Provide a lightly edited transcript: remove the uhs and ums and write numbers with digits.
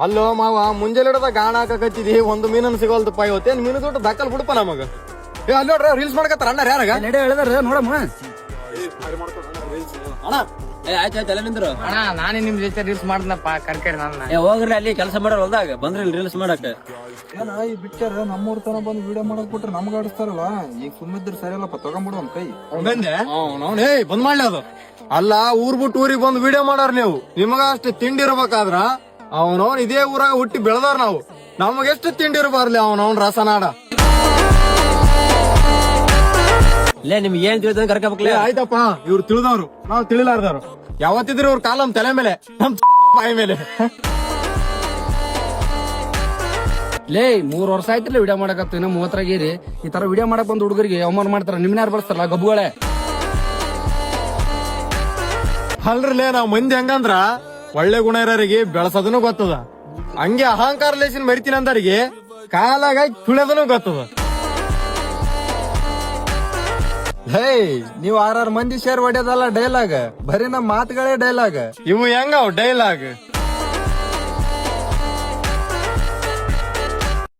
ಅಲ್ಲೋ ಮಾವ ಮುಂಜಾನೆ ಗಾಣ ಹಾಕಕತ್ತಿದಿ ಒಂದು ಮೀನನ್ ಸಿಗೋಲ್ದಪ್ಪ ಇವತ್ತೇನ್ ಮೀನು ದೊಡ್ಡ ದಕ್ಕಲ್ ಬಿಡಪ್ಪ ನಮಗ. ಏ ಅಲ್ಲಿ ನೋಡ್ರಿ ರೀಲ್ಸ್ ಮಾಡ್ಕತ್ತಾರ ಅಣ್ಣ ಯಾರಾಗ ನಡೆ ಹೇಳಿದಾರ ನೋಡಮ್ಮ. ಆಯ್ತಾಯ್ತು ಎಲ್ಲ ನಿಂದ್ರು ಅಣ್ಣ ನಾನೇ ನಿಮ್ ಜೊತೆ ರೀಲ್ಸ್ ಮಾಡ್ದಪ್ಪ ಕರ್ಕೇರಿ ನನ್ನ. ಹೋಗ್ರಿ ಅಲ್ಲಿ ಕೆಲಸ ಮಾಡೋರು ಹೊಲ್ದಾಗ ಬಂದ್ರಿ ರೀಲ್ಸ್ ಮಾಡಕ್. ಏನ ಈ ಬಿಟ್ಟಾರ ನಮ್ಮೂರ್ ತನ ಬಂದು ವಿಡಿಯೋ ಮಾಡಕ್ ಬಿಟ್ರೆ ನಮ್ಗ ಆಡಿಸ್ತಾರಲ್ಲ, ಈಗ ಸುಮ್ಮಿದ್ರ ಸರಿ ಅಲ್ಲಪ್ಪ, ತಗೊಂಡ್ಬಿಡು ಒಂದ್ ಕೈ. ಬಂದೆ ಏ ಬಂದ್ ಮಾಡ್ಲಿ ಅದು. ಅಲ್ಲ ಊರ್ ಬಿಟ್ಟು ಊರಿಗೆ ಬಂದು ವಿಡಿಯೋ ಮಾಡಾರ ನೀವು. ನಿಮಗ ಅಷ್ಟು ತಿಂಡಿ ಇರ್ಬೇಕಾದ್ರ ಅವನವನ್ ಇದೇ ಊರಾಗ ಹುಟ್ಟಿ ಬೆಳೆದಾರ ನಾವು. ನಮಗೆಷ್ಟು ತಿಂಡಿ ಇರಬಾರ್ಲಿ ಅವನವನ್ ರಸನಾಡ. ಲೇ ನಿಮ್ಗೆ ಏನ್ ತಿಳಿದ ಕರ್ಕಬೇಕಲೇ. ಆಯ್ತಪ್ಪ ಇವ್ರು ತಿಳಿದವ್ರು, ನಾವ್ ತಿಳಿಲಾರ್ದವ್ರು. ಯಾವತ್ತಿದ್ರು ಇವ್ರ ಕಾಲ ನಮ್ ತಲೆ ಮೇಲೆ, ನಮ್ ಬಾಯಿ ಮೇಲೆ. ಲೇ 3 ವರ್ಷ ಆಯ್ತಿಲ್ಲ ವಿಡಿಯೋ ಮಾಡಕತ್ತು, ಇನ್ನ 30ರಾಗೀರಿ. ಈ ತರ ವಿಡಿಯೋ ಮಾಡಕ್ ಬಂದ್ ಹುಡುಗರಿಗೆ ಅವಮಾನ ಮಾಡ್ತಾರ. ನಿಮ್ನ ಯಾರು ಬಳಸ್ತಾರಲ್ಲ ಗಬ್ಬುಗಳೇ. ಅಲ್ರಲೇ ನಾವ್ ಮಂದಿ ಹೆಂಗಂದ್ರ ಒಳ್ಳೆ ಗುಣ ಇರೋರಿಗೆ ಬೆಳಸೋದನು ಗೊತ್ತದ, ಹಂಗೆ ಅಹಂಕಾರ ಲೇಸಿನ ಮರಿತೀನಿ ಅಂದರಿಗೆ ಕಾಲಾಗ ತುಳಿಯೋದನು ಗೊತ್ತದ. ಹೇ ನೀವ್ 6 ಮಂದಿ ಶೇರ್ ಹೊಡ್ಯೋದಲ್ಲ ಡೈಲಾಗ್, ಬರೀ ನಮ್ ಮಾತುಗಳೇ ಡೈಲಾಗ್. ಇವು ಹೆಂಗ ಡೈಲಾಗ್